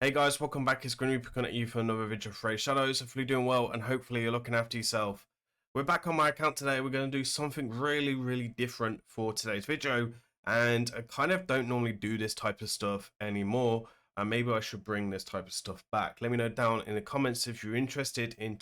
Hey guys, welcome back. It's grimreaper coming at you for another video of Raid Shadows. Hopefully you're doing well and hopefully you're looking after yourself. We're back on my account today. We're going to do something really different for today's video, and I kind of don't normally do this type of stuff anymore, and maybe I should bring this type of stuff back. Let me know down in the comments if you're interested in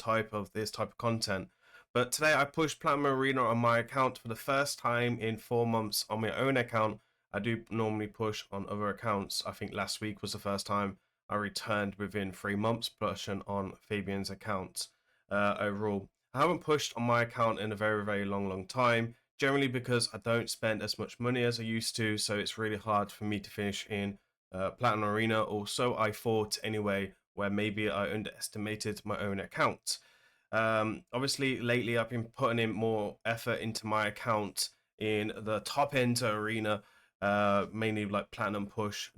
this type of content. But today I pushed Platinum Arena on my account for the first time in 4 months on my own account. I do normally push on other accounts. I think last week was the first time I returned within 3 months, pushing on Fabian's account overall. I haven't pushed on my account in a very long time, generally because I don't spend as much money as I used to, so it's really hard for me to finish in Platinum Arena, or so I thought anyway, where maybe I underestimated my own account. Obviously, lately I've been putting in more effort into my account in the top end arena, mainly like Platinum Push,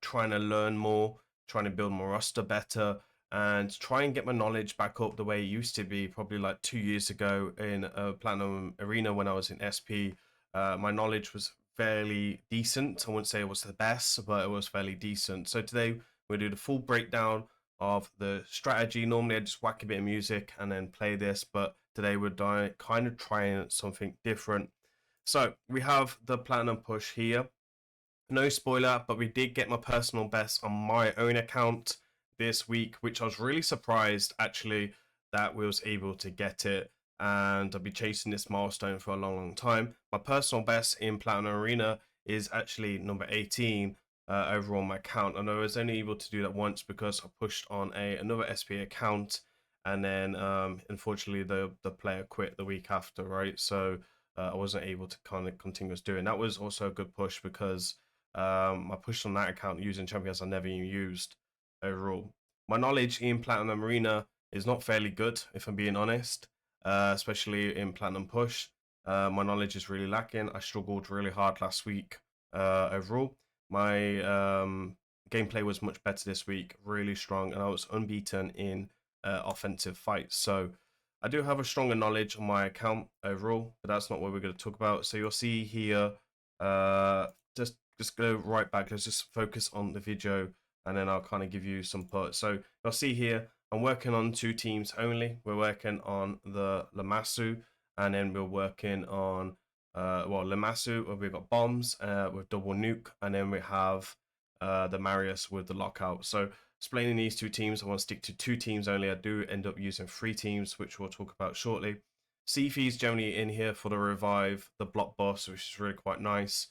trying to learn more, trying to build my roster better, and try and get my knowledge back up the way it used to be probably like 2 years ago in Platinum Arena when I was in SP. My knowledge was fairly decent. I wouldn't say it was the best, but it was fairly decent. So today we'll do the full breakdown of the strategy. Normally I just whack a bit of music and then play this, but today we're kind of trying something different. So we have the Platinum Push here. No spoiler, but we did get my personal best on my own account this week, which I was really surprised actually that we was able to get it. And I'll be chasing this milestone for a long time. My personal best in Platinum Arena is actually number 18 overall on my account, and I was only able to do that once because I pushed on another SP account, and then unfortunately the player quit the week after, right? So I wasn't able to kind of continue doing. That was also a good push because I pushed on that account using champions I never even used overall. My knowledge in Platinum Arena is not fairly good, if I'm being honest, especially in Platinum Push. My knowledge is really lacking. I struggled really hard last week overall. My gameplay was much better this week, really strong, and I was unbeaten in offensive fights. So I do have a stronger knowledge on my account overall, but that's not what we're going to talk about. So you'll see here, just go right back. Let's just focus on the video, and then I'll kind of give you some thoughts. So you'll see here, I'm working on 2 teams only. We're working on the LAMASU, and then we're working on LAMASU, where we've got bombs with double nuke, and then we have the Marius with the lockout. So explaining these 2 teams, I want to stick to 2 teams only. I do end up using 3 teams, which we'll talk about shortly. Sifi is generally in here for the revive, the block boss, which is really quite nice.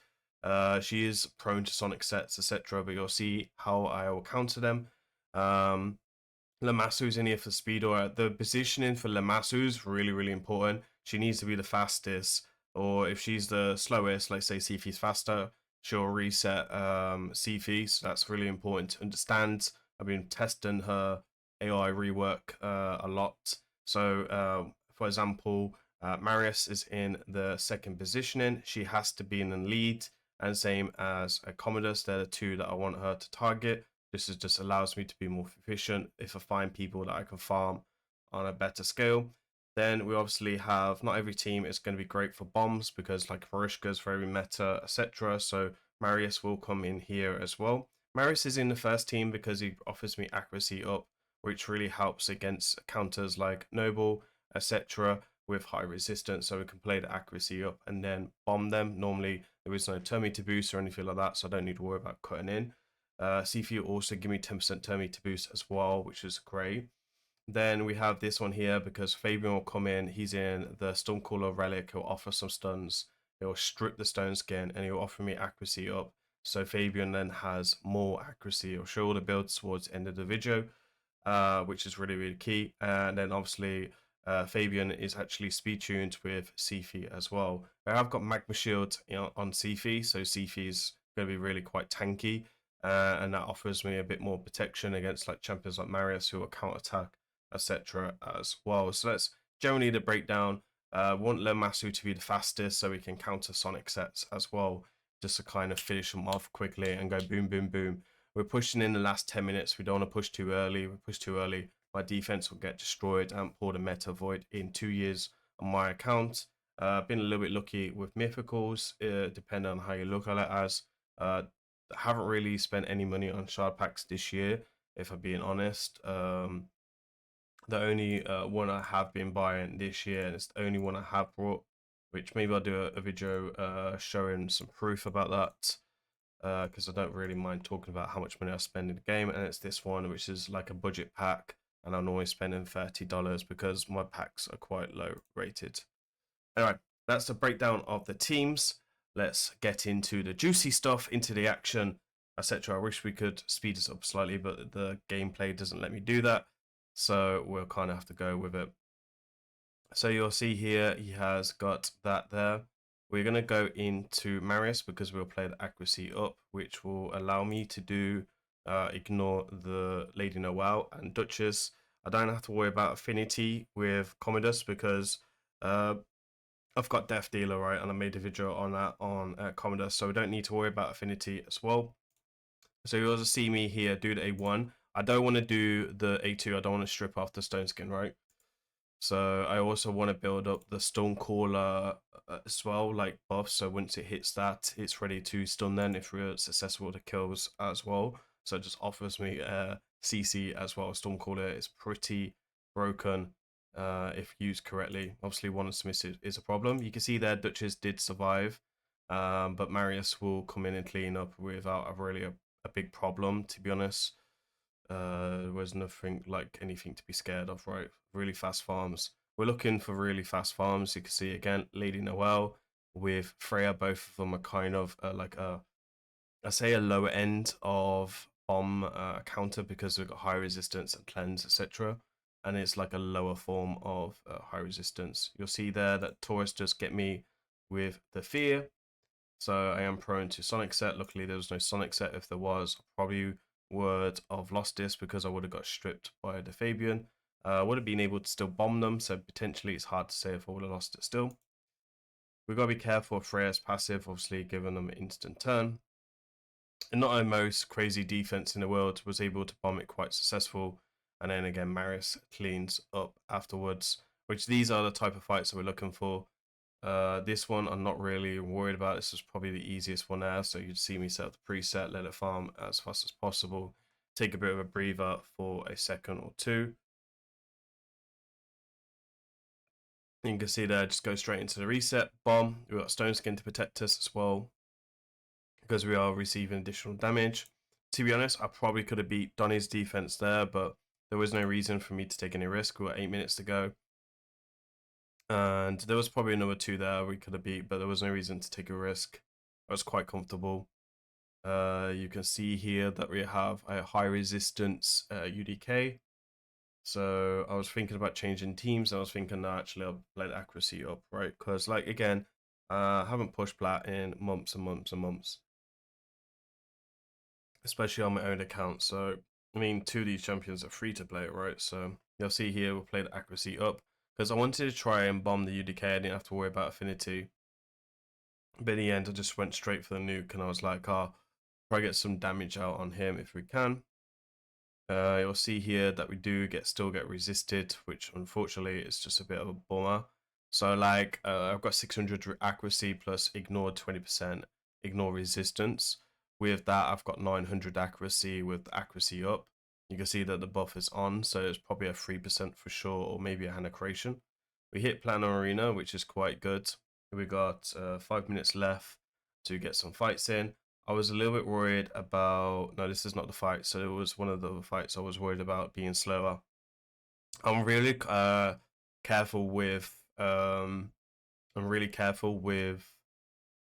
She is prone to sonic sets, etc., but you'll see how I will counter them. LAMASU's in here for speed, or the positioning for LAMASU is really important. She needs to be the fastest, or if she's the slowest, let's say Sifi's faster, she'll reset Sifi, so that's really important to understand. I've been testing her AI rework a lot. So, for example, Marius is in the second positioning. She has to be in the lead, and same as a Commodus. They're the 2 that I want her to target. This just allows me to be more efficient if I find people that I can farm on a better scale. Then we obviously have, not every team is going to be great for bombs because like Varishka is very meta, etc. So Marius will come in here as well. Marius is in the first team because he offers me accuracy up, which really helps against counters like Noble, etc. with high resistance, so we can play the accuracy up and then bomb them. Normally there is no turn meter boost or anything like that, so I don't need to worry about cutting in. CFU also give me 10% turn meter boost as well, which is great. Then we have this one here because Fabian will come in. He's in the Stormcaller relic. He'll offer some stuns. He'll strip the stone skin and he'll offer me accuracy up. So Fabian then has more accuracy. He'll show all the builds towards the end of the video, which is really key. And then obviously Fabian is actually speed tuned with Sifi as well. I have got Magma Shield on Sifi, so Sifi is going to be really quite tanky, and that offers me a bit more protection against like champions like Marius who will counterattack, etc. as well. So that's generally the breakdown. Want LAMASU to be the fastest so we can counter Sonic sets as well, just to kind of finish them off quickly and go boom. We're pushing in the last 10 minutes. We don't want to push too early. We push too early, my defense will get destroyed and pull the meta void in 2 years on my account. Been a little bit lucky with mythicals, depending on how you look at it as. Haven't really spent any money on shard packs this year. if I'm being honest. The only one I have been buying this year, and it's the only one I have brought, which maybe I'll do a video showing some proof about that, because I don't really mind talking about how much money I spend in the game. And it's this one, which is like a budget pack, and I'm always spending $30 because my packs are quite low rated. Anyway, that's the breakdown of the teams. Let's get into the juicy stuff, into the action, etc. I wish we could speed this up slightly, but the gameplay doesn't let me do that, so we'll kind of have to go with it. So you'll see here he has got that there. We're going to go into Marius because we'll play the accuracy up, which will allow me to do ignore the Lady Noel and Duchess. I don't have to worry about affinity with Commodus because I've got Death Dealer, right, and I made a video on that on Commodus, so we don't need to worry about affinity as well. So you also see me here do the A1. I don't want to do the A2. I don't want to strip off the stone skin, right? So I also want to build up the Stonecaller as well, like buff. So once it hits that, it's ready to stun then if we're successful with the kills as well. So it just offers me CC as well. Stonecaller is pretty broken if used correctly. Obviously, one miss is a problem. You can see there Duchess did survive, but Marius will come in and clean up without a big problem, to be honest. There was nothing like anything to be scared of, right? Really fast farms. We're looking for really fast farms. You can see again, Lady Noel with Freya. Both of them are kind of I say a lower end of bomb counter because we've got high resistance and cleanse, etc. And it's like a lower form of high resistance. You'll see there that Taurus does get me with the fear. So I am prone to Sonic Set. Luckily, there was no Sonic Set. If there was, I probably would have lost this because I would have got stripped by the Fabian. I would have been able to still bomb them, so potentially it's hard to say if I would have lost it still. We've got to be careful of Freya's passive, obviously giving them an instant turn. And not our most crazy defense in the world, was able to bomb it quite successful. And then again, Marius cleans up afterwards, which these are the type of fights that we're looking for. This one I'm not really worried about. This is probably the easiest one now. So you'd see me set up the preset, let it farm as fast as possible, take a bit of a breather for a second or two. You can see there, just go straight into the reset. Bomb. We've got Stone Skin to protect us as well, because we are receiving additional damage. To be honest, I probably could have beat Donny's defense there, but there was no reason for me to take any risk. We got 8 minutes to go. And there was probably another 2 there we could have beat, but there was no reason to take a risk. I was quite comfortable. You can see here that we have a high resistance UDK. So I was thinking about changing teams. I was thinking, no, actually, I'll play the accuracy up, right? Because, like, again, I haven't pushed plat in months and months and months, especially on my own account. So, I mean, 2 of these champions are free to play, right? So you'll see here we'll play the accuracy up because I wanted to try and bomb the UDK. I didn't have to worry about affinity. But in the end, I just went straight for the nuke, and I was like, oh, try to get some damage out on him if we can. You'll see here that we do still get resisted, which unfortunately is just a bit of a bummer. So like I've got 600 accuracy plus ignore 20%, ignore resistance. With that, I've got 900 accuracy with accuracy up. You can see that the buff is on, so it's probably a 3% for sure, or maybe a Hana creation. We hit Planar Arena, which is quite good. We got 5 minutes left to get some fights in. I was a little bit worried about, no, this is not the fight, so it was one of the fights I was worried about being slower. I'm really careful with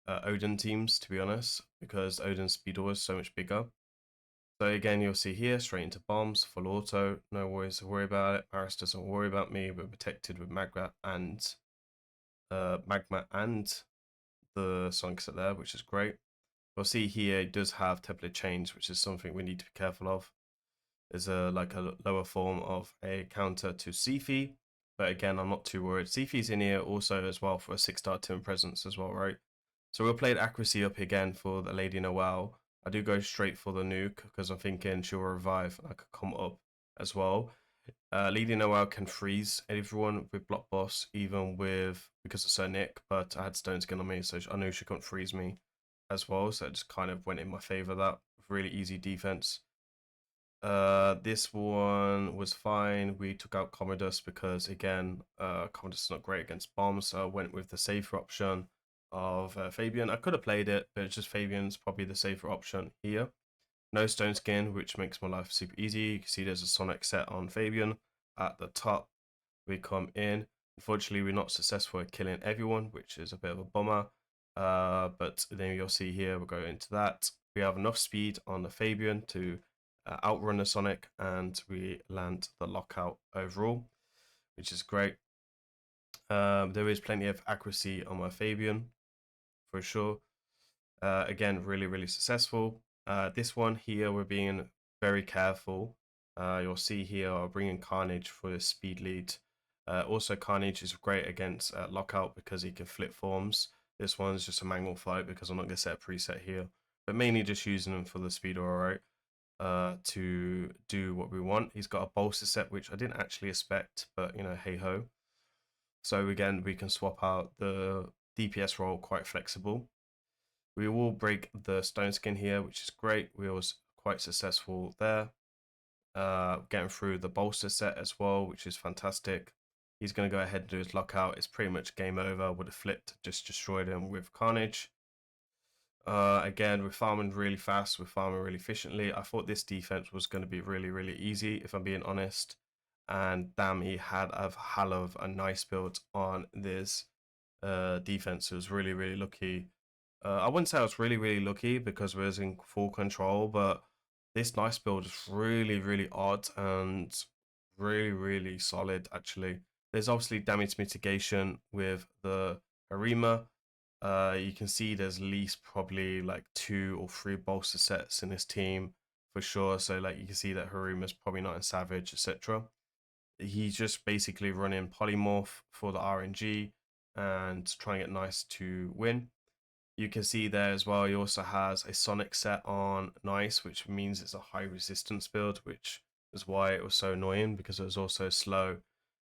Odin teams, to be honest, because Odin's speed is so much bigger. So again, you'll see here, straight into bombs, full auto, no worries to worry about it. Paris doesn't worry about me. We're protected with magma and the Sonic set there, which is great. We'll see here it does have template change, which is something we need to be careful of. There's like a lower form of a counter to Sifi, but again, I'm not too worried. Sifi's in here also as well for a 6-star Tim presence as well, right? So we'll play the accuracy up again for the Lady Noel. I do go straight for the nuke because I'm thinking she'll revive and I could come up as well. Lady Noel can freeze everyone with block boss, even because of Sir Nick, but I had Stone Skin on me, so I knew she couldn't freeze me as well, so it just kind of went in my favor. That really easy defense. This one was fine. We took out Commodus because, again, Commodus is not great against bombs, so I went with the safer option of Fabian. I could have played it, but it's just Fabian's probably the safer option here. No stone skin, which makes my life super easy. You can see there's a Sonic set on Fabian. At the top, we come in. Unfortunately, we're not successful at killing everyone, which is a bit of a bummer. But then you'll see here, we'll go into that. We have enough speed on the Fabian to outrun the Sonic, and we land the lockout overall, which is great. There is plenty of accuracy on my Fabian, for sure. Again, really, really successful. This one here, we're being very careful. You'll see here, I'll bring in Carnage for the speed lead. Also, Carnage is great against Lockout because he can flip forms. This one's just a manual fight because I'm not going to set a preset here. But mainly just using him for the speed alright to do what we want. He's got a bolster set, which I didn't actually expect, but, you know, hey-ho. So again, we can swap out the DPS role quite flexible. We will break the stone skin here, which is great. We was quite successful there. Getting through the bolster set as well, which is fantastic. He's going to go ahead and do his lockout. It's pretty much game over. Would have flipped, just destroyed him with Carnage. Again, we're farming really fast. We're farming really efficiently. I thought this defense was going to be really, really easy, if I'm being honest. And damn, he had a hell of a nice build on this defense. It was really, really lucky. I wouldn't say I was really, really lucky because we was in full control, but this nice build is really, really odd and really, really solid, actually. There's obviously damage mitigation with the Harima. You can see there's at least probably like 2 or 3 bolster sets in this team for sure. So like you can see that Harima's probably not in Savage, etc. He's just basically running polymorph for the RNG and trying to get nice to win. You can see there as well, he also has a Sonic set on Nice, which means it's a high resistance build, which is why it was so annoying because it was also slow.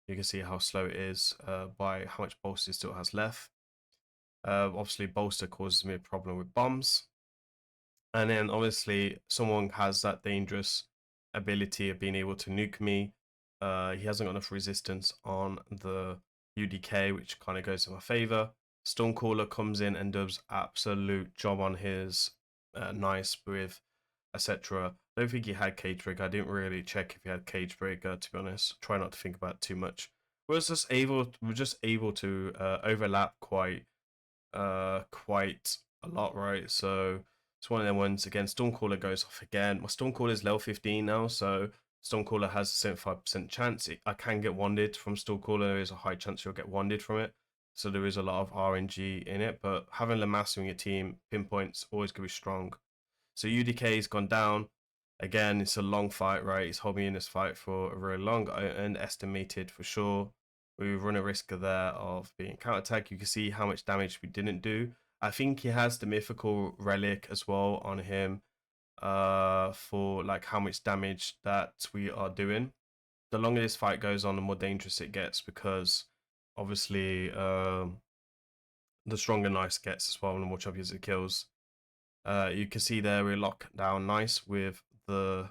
You can see how slow it is by how much bolster it still has left. Obviously, bolster causes me a problem with bombs. And then obviously, someone has that dangerous ability of being able to nuke me. He hasn't got enough resistance on the UDK, which kind of goes in my favor. Stormcaller comes in and does absolute job on his Nice with etc. I don't think he had Cage Breaker. I didn't really check if he had Cage Breaker, to be honest. Try not to think about it too much. We're just able to overlap quite a lot, right? So it's one of them ones. Again, Stormcaller goes off again. My Stormcaller is level 15 now, so Stormcaller has a 75% chance. I can get wanded from Stormcaller. There is a high chance you'll get wanded from it. So there is a lot of RNG in it, but having LAMASU in your team, pinpoints, always going to be strong. So UDK's gone down. Again, it's a long fight, right? He's holding me in this fight for a very long. I underestimated for sure. We run a risk there of being counterattack. You can see how much damage we didn't do. I think he has the mythical relic as well on him for like how much damage that we are doing. The longer this fight goes on, the more dangerous it gets because obviously the stronger Nice gets as well, and the more champions it kills. You can see there we lock down nice with the...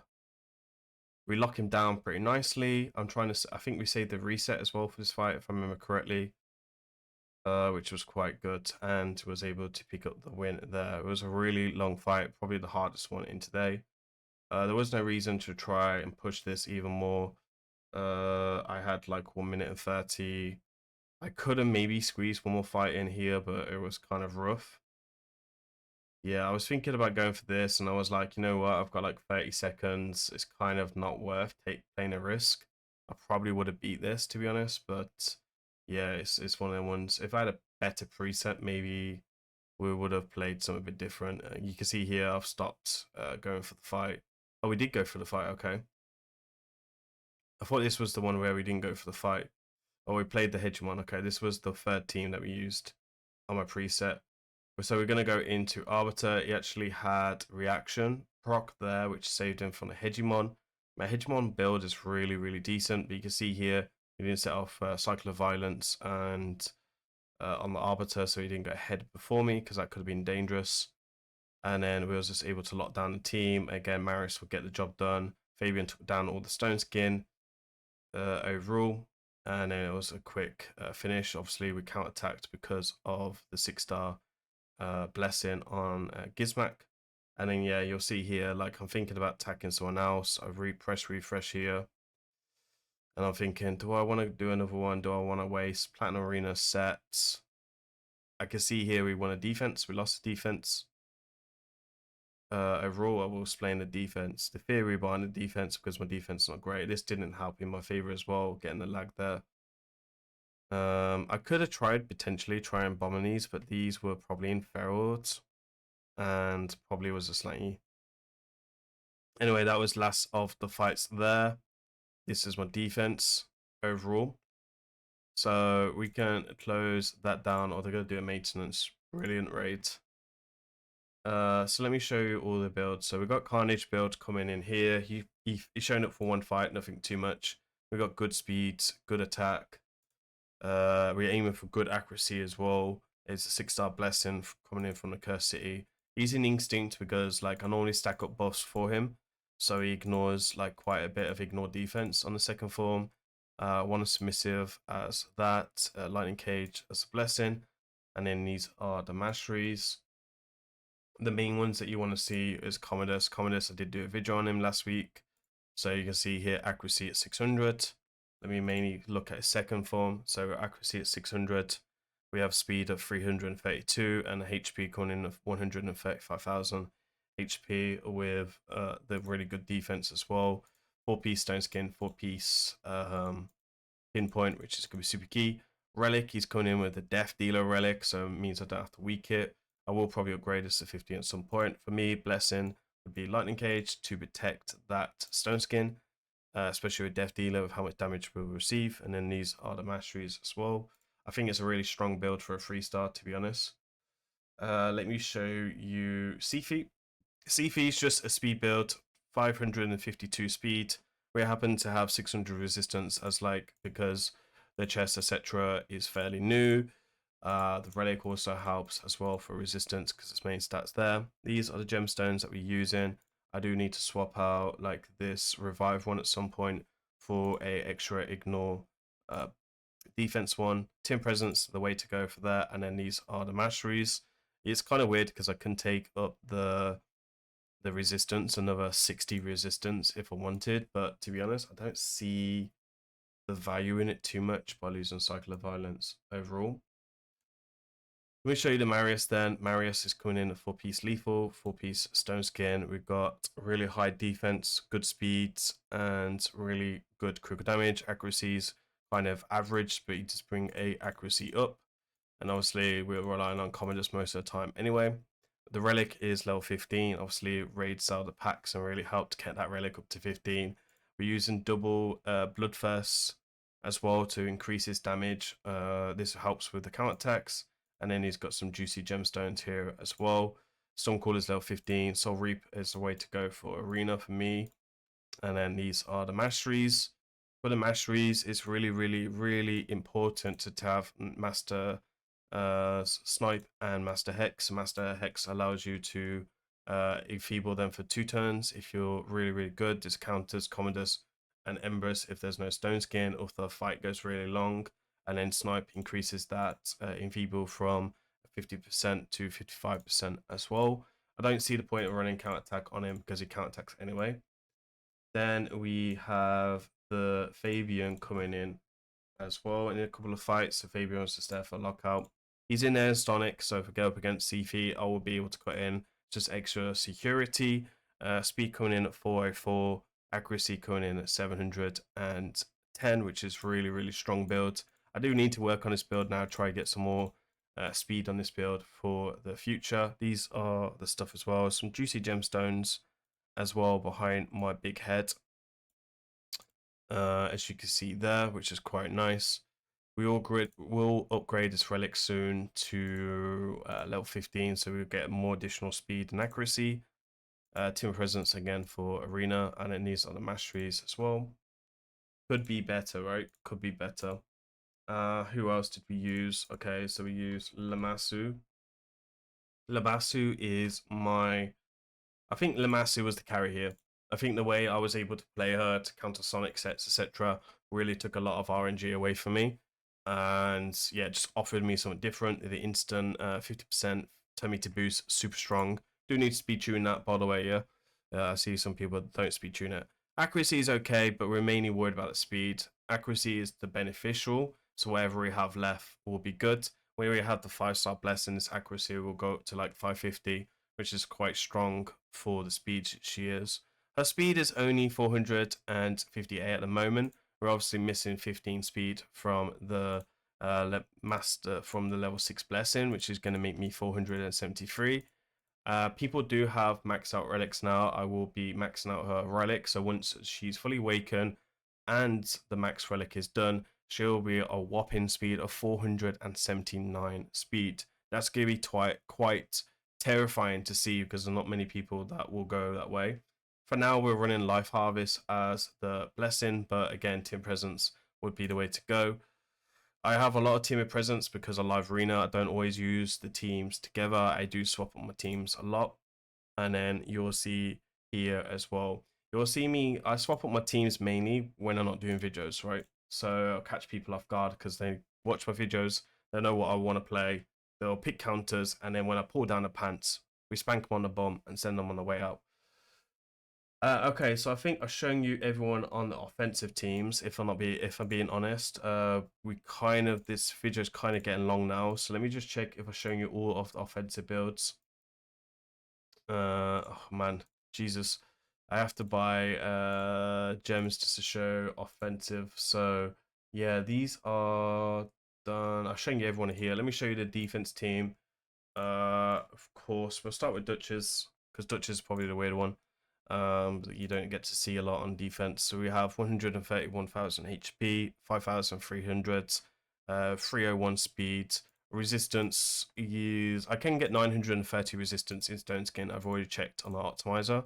We lock him down pretty nicely. I'm trying to... I think we saved the reset as well for this fight, if I remember correctly. Which was quite good, and was able to pick up the win there. It was a really long fight, probably the hardest one in today. There was no reason to try and push this even more. I had like 1 minute and 30. I could have maybe squeezed one more fight in here, but it was kind of rough. Yeah, I was thinking about going for this, and I was like, you know what, I've got like 30 seconds. It's kind of not worth playing a risk. I probably would have beat this, to be honest, but yeah, it's one of them ones. If I had a better preset, maybe we would have played something a bit different. You can see here, I've stopped going for the fight. Oh, we did go for the fight, okay. I thought this was the one where we didn't go for the fight. Oh, we played the Hegemon, okay. This was the third team that we used on my preset. So we're going to go into Arbiter. He actually had Reaction proc there, which saved him from the Hegemon. My Hegemon build is really, really decent, but you can see here, he didn't set off Cycle of Violence and on the Arbiter, so he didn't go ahead before me, because that could have been dangerous. And then we was just able to lock down the team. Again, Maris will get the job done. Fabian took down all the stone skin overall, and then it was a quick finish. Obviously, we counterattacked because of the 6-star blessing on Gizmak. And then yeah, you'll see here, like, I'm thinking about attacking someone else. I press refresh here, and I'm thinking, do I want to do another one? Do I want to waste Platinum Arena sets? I can see here we won a defense. We lost a defense. Overall, I will explain the defense. The theory behind the defense, because my defense is not great. This didn't help in my favor as well, getting the lag there. I could have tried potentially trying bombing these, but these were probably in ferals, and probably was a slightly. Anyway, that was last of the fights there. This is my defense overall. So we can close that down, or they're going to do a maintenance. Brilliant raid. So let me show you all the builds. So we've got Carnage build coming in here. He's showing up for one fight, nothing too much. We've got good speed, good attack. We're aiming for good accuracy as well. It's a 6-star blessing coming in from the Cursed City. He's in Instinct because, like, I normally stack up buffs for him, so he ignores, like, quite a bit of ignore defense on the second form. One is submissive as that, Lightning Cage as a blessing, and then these are the masteries. The main ones that you want to see is Commodus. Commodus, I did do a video on him last week, so you can see here accuracy at 600. Let me mainly look at his second form. So accuracy at 600. We have speed of 332 and HP coming in of 135,000 HP with the really good defense as well. 4-piece stone skin, 4-piece pinpoint, which is going to be super key. Relic, he's coming in with the death dealer relic, so it means I don't have to weak it. I will probably upgrade this to 50 at some point. For me, blessing would be lightning cage to protect that stone skin. Especially with Death Dealer, with how much damage we'll receive. And then these are the masteries as well. I think it's a really strong build for a 3-star, to be honest. Let me show you Sifi. Sifi is just a speed build, 552 speed. We happen to have 600 resistance as, like, because the chest, etc. is fairly new. The relic also helps as well for resistance because its main stats there. These are the gemstones that we're using. I do need to swap out, like, this revive one at some point for a extra ignore defense one. Team presence, the way to go for that. And then these are the masteries. It's kind of weird because I can take up the resistance, another 60 resistance if I wanted, but to be honest, I don't see the value in it too much by losing Cycle of Violence overall. Let me show you the Marius then. Marius is coming in a 4-piece lethal, 4-piece stone skin. We've got really high defense, good speeds, and really good critical damage. Accuracies kind of average, but you just bring a accuracy up. And obviously we're relying on Commodus most of the time anyway. The relic is level 15. Obviously raid sell the packs and really helped get that relic up to 15. We're using double Bloodthirst as well to increase his damage. This helps with the counterattacks. And then he's got some juicy gemstones here as well. Stormcaller is level 15. Soul Reap is the way to go for Arena for me. And then these are the masteries. For the masteries, it's really, really, really important to have Master Snipe and Master Hex. Master Hex allows you to enfeeble them for 2 turns if you're really, really good. This counters Commodus and Embers if there's no stone skin, or if the fight goes really long. And then Snipe increases that enfeeble from 50% to 55% as well. I don't see the point of running counterattack on him because he counterattacks anyway. Then we have the Fabian coming in as well in a couple of fights. So Fabian's just there for lockout. He's in there as Sonic, so if I go up against Sifi, I will be able to cut in just extra security. Speed coming in at 404, accuracy coming in at 710, which is really, really strong build. I do need to work on this build now, try to get some more speed on this build for the future. These are the stuff as well. Some juicy gemstones as well behind my big head. As you can see there, which is quite nice. We will upgrade this relic soon to level 15, so we'll get more additional speed and accuracy. Team presence again for Arena, and then these are the masteries as well. Could be better, right? Could be better. Who else did we use? Okay, so we use LAMASU. LAMASU is my... I think LAMASU was the carry here. I think the way I was able to play her to counter Sonic sets, etc., really took a lot of RNG away from me. And yeah, just offered me something different. The instant 50% turned me to boost, super strong. Do need to speed tune that, by the way, yeah. I see some people don't speed tune it. Accuracy is okay, but we're mainly worried about the speed. Accuracy is the beneficial, so whatever we have left will be good. When we have the 5-star blessings, accuracy will go up to like 550, which is quite strong for the speed she is. Her speed is only 458 at the moment. We're obviously missing 15 speed from the master from the level 6 blessing, which is going to make me 473. People do have maxed out relics now. I will be maxing out her relic, so once she's fully awakened and the max relic is done, she'll be a whopping speed of 479 speed. That's going to be quite terrifying to see because there's not many people that will go that way. For now, we're running Life Harvest as the blessing, but again, Team Presence would be the way to go. I have a lot of team of presence because I live arena. I don't always use the teams together. I do swap up my teams a lot. And then you'll see here as well. You'll see me, I swap up my teams mainly when I'm not doing videos, right? So I'll catch people off guard because they watch my videos. They know what I want to play. They'll pick counters. And then when I pull down the pants, we spank them on the bum and send them on the way out. Okay, so I think I've shown you everyone on the offensive teams. If I'm being honest, we kind of this video is kind of getting long now. So let me just check if I'm showing you all of the offensive builds. Oh man, Jesus, I have to buy gems just to show offensive. So yeah, these are done. I'm showing you everyone here. Let me show you the defense team. Of course, we'll start with Duchess because Duchess is probably the weird one. That you don't get to see a lot on defense. So we have 131,000 HP, 5,300, 301 speed. Resistance is I can get 930 resistance in Stone Skin. I've already checked on the optimizer.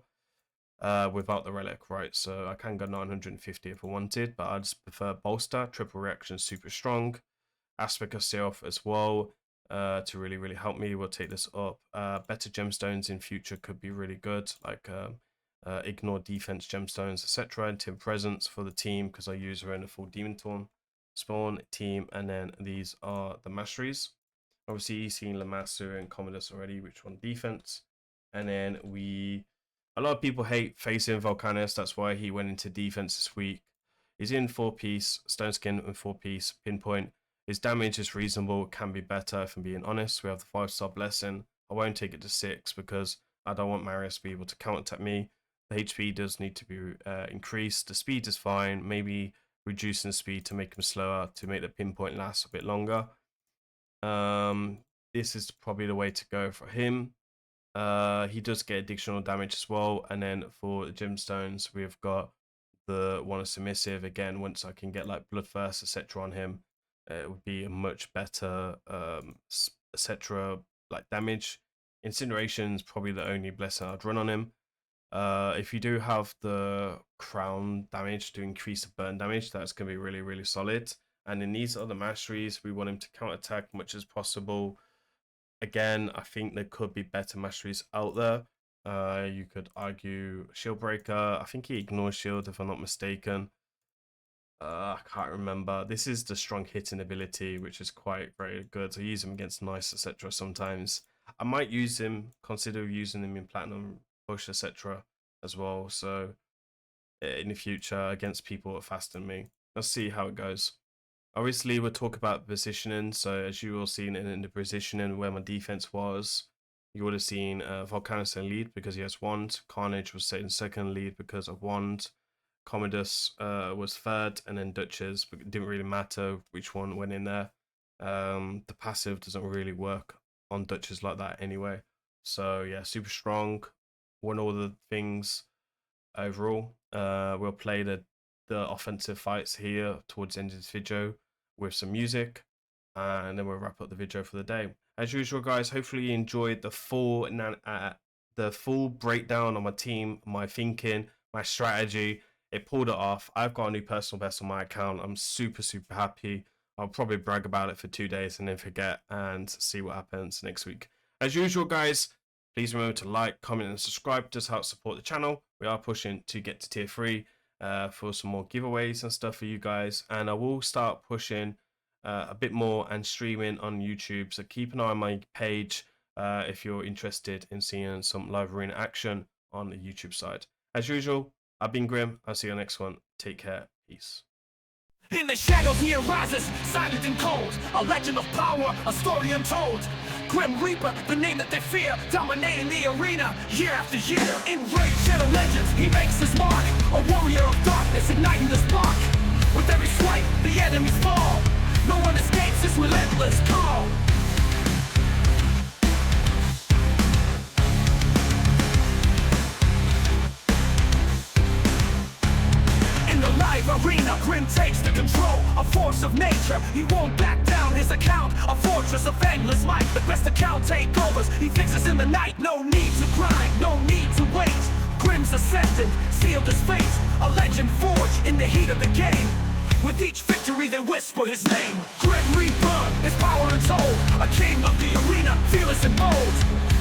Without the relic, right? So I can go 950 if I wanted, but I just prefer bolster, triple reaction, super strong, aspect of self as well. To really help me, we'll take this up. Better gemstones in future could be really good, like ignore defense gemstones, etc. And Team Presence for the team because I use her in a full Demon Torn spawn team, and then these are the masteries. Obviously, you've seen LAMASU and Commodus already, which one defense, and then a lot of people hate facing Volcanus. That's why he went into defense this week. He's in 4-piece Stone Skin and 4-piece Pinpoint. His damage is reasonable, can be better if I'm being honest. We have the 5-star blessing. I won't take it to 6 because I don't want Marius to be able to counter-attack me. The HP does need to be increased. The speed is fine. Maybe reducing the speed to make him slower to make the Pinpoint last a bit longer. This is probably the way to go for him. He does get additional damage as well. And then for the gemstones, we've got the one of submissive. Again, once I can get like Bloodthirst, etc. on him, it would be a much better etc. like damage. Incineration's probably the only blessing I'd run on him. If you do have the crown damage to increase the burn damage, that's going to be really solid. And in these other masteries, we want him to counterattack much as possible. Again, I think there could be better masteries out there. You could argue Shieldbreaker. I think he ignores shield if I'm not mistaken. I can't remember. This is the strong hitting ability, which is quite very good. I use him against Nice, etc. sometimes. I might use him, consider using him in Platinum Push, etc. as well. So in the future against people that are faster than me. Let's see how it goes. Obviously, we'll talk about positioning. So as you all seen in the positioning where my defense was, you would have seen Volcanus in lead because he has wand. Carnage was set in second lead because of wand. Commodus was third, and then Duchess, but it didn't really matter which one went in there. The passive doesn't really work on Duchess like that anyway. So yeah, super strong. Won all the things overall. We'll play the offensive fights here towards the end of this video with some music, and then we'll wrap up the video for the day. As usual, guys, hopefully you enjoyed the full breakdown on my team, my thinking, my strategy. It pulled it off. I've got a new personal best on my account. I'm super happy. I'll probably brag about it for 2 days and then forget and see what happens next week. As usual, guys, Please remember to like, comment, and subscribe to help support the channel. We are pushing to get to tier 3 for some more giveaways and stuff for you guys. And I will start pushing a bit more and streaming on YouTube. So keep an eye on my page if you're interested in seeing some live arena action on the YouTube side. As usual, I've been Grim. I'll see you next one. Take care. Peace. In the shadows he arises, silent and cold, a legend of power, a story untold. Grim Reaper, the name that they fear, dominating the arena year after year. In Raidshadowlegends, he makes his mark, a warrior of darkness, igniting the spark. With every swipe, the enemies fall. No one escapes his relentless call. Arena, Grim takes the control, a force of nature. He won't back down his account, a fortress of endless might. The best account takeovers, he fixes in the night. No need to grind, no need to wait. Grim's ascendant, sealed his fate, a legend forged in the heat of the game. With each victory they whisper his name. Grim Reaper, his power untold, a king of the arena, fearless and bold.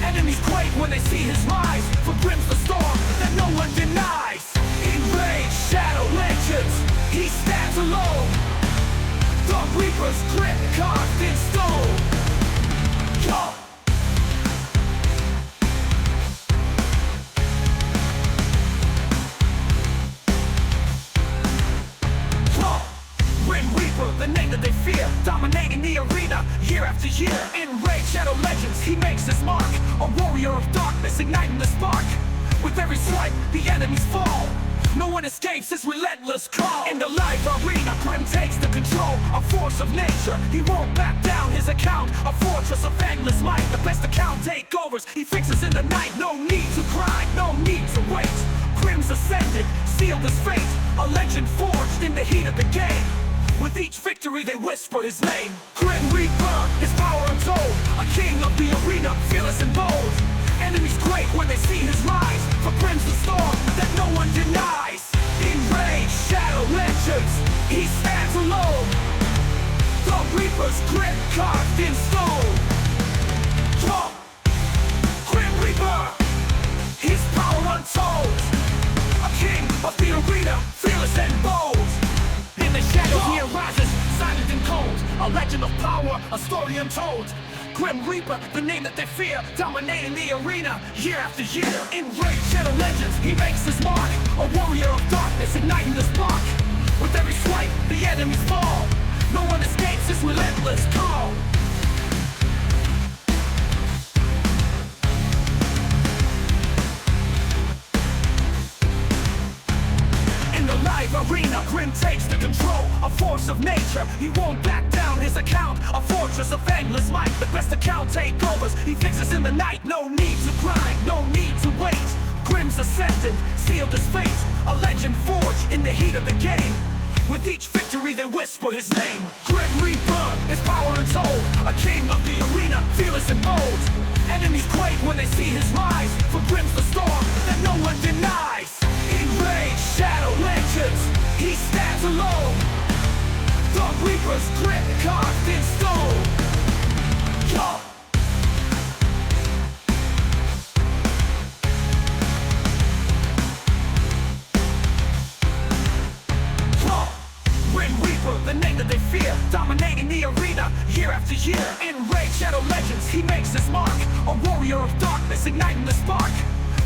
Enemies quake when they see his rise, for Grim's the storm that no one denies. In Raidshadowlegends, he stands alone. The Reaper's grip carved in stone. Yo! Grim Reaper, the name that they fear, dominating the arena year after year. In Raidshadowlegends, he makes his mark, a warrior of darkness, igniting the spark. With every swipe, the enemies fall. No one escapes his relentless call. In the live arena, Grim takes the control, a force of nature. He won't back down his account, a fortress of endless might. The best account takeovers, he fixes in the night. No need to grind, no need to wait. Grim's ascendant, sealed his fate, a legend forged in the heat of the game. With each victory they whisper his name. Grim Reaper, his power untold, a king of the arena, fearless and bold. Enemies quake when they see his rise, for Grim's the storm that no one denies. In Raidshadowlegends, he stands alone. The Reaper's grip carved in stone. Yo! Grim Reaper, his power untold, a king of the arena, fearless and bold. In the shadows he arises, silent and cold, a legend of power, a story untold. Grim Reaper, the name that they fear, dominating the arena year after year. In Raidshadowlegends, he makes his mark, a warrior of darkness, igniting the spark. With every swipe, the enemies fall. No one escapes his relentless call. In the live arena, Grim takes the control, a force of nature. He won't back down his account, a fortress of endless might. The best account takeovers, he fixes in the night. No need to grind, no need to wait. Grim's ascendant, sealed his fate, a legend forged in the heat of the game. With each victory they whisper his name. Grim Reaper, his power untold, a king of the arena, fearless and bold. Enemies quake when they see his rise, for Grim's the storm that no one denies. In Raidshadowlegends, he stands alone. The Reaper's grip carved in stone. Yo! Grim Reaper, the name that they fear, dominating the arena year after year. In Raidshadowlegends, he makes his mark, a warrior of darkness, igniting the spark.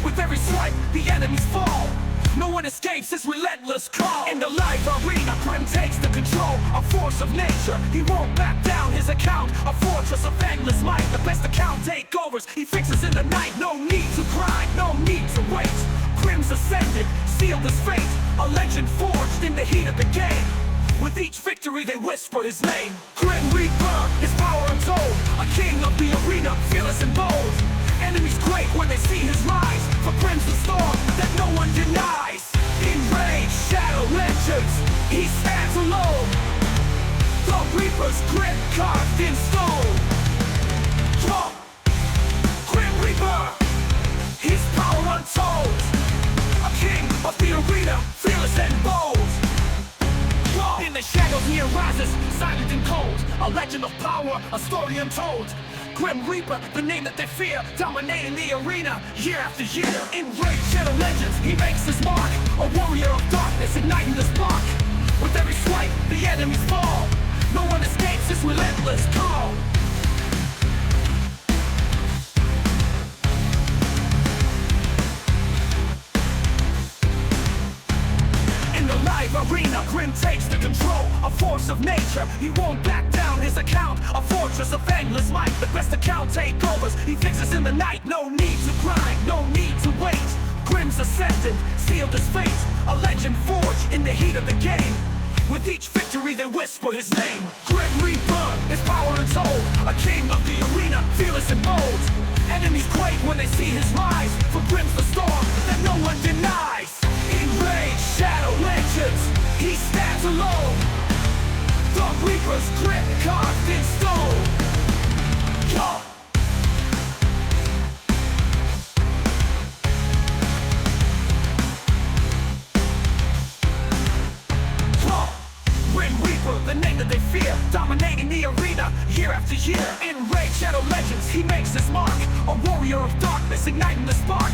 With every swipe, the enemies fall. No one escapes his relentless call. In the live arena, Grim takes the control, a force of nature. He won't back down his account, a fortress of endless might. The best account takeovers, he fixes in the night. No need to grind, no need to wait. Grim's ascendant, sealed his fate, a legend forged in the heat of the game. With each victory they whisper his name. Grim Reaper, his power untold, a king of the arena, fearless and bold. Enemies quake when they see his rise, for Grim's the storm that no one denies. In Raidshadowlegends, he stands alone. The Reaper's grip carved in stone. Yo! Grim Reaper, his power untold, a king of the arena, fearless and bold. In the shadows he arises, silent and cold, a legend of power, a story untold. Grim Reaper, the name that they fear, dominating the arena year after year. In Raidshadowlegends, he makes his mark, a warrior of darkness, igniting the spark. With every swipe, the enemies fall. No one escapes his relentless call. In the live arena, Grim takes the control, a force of nature. He won't back down his account, a fortress of endless might. The best account takeovers, he fixes in the night. No need to grind, no need to wait. Grim's ascendant, sealed his fate, a legend forged in the heat of the game. With each victory they whisper his name. Grim Reaper, his power untold, a king of the arena, fearless and bold. Enemies quake when they see his rise, for Grim's the storm that no one denies. In Raidshadowlegends, he stands alone, the Reaper's grit carved in stone. Yo! Grim Reaper, the name that they fear, dominating the arena year after year. In Raidshadowlegends, he makes his mark, a warrior of darkness, igniting the spark.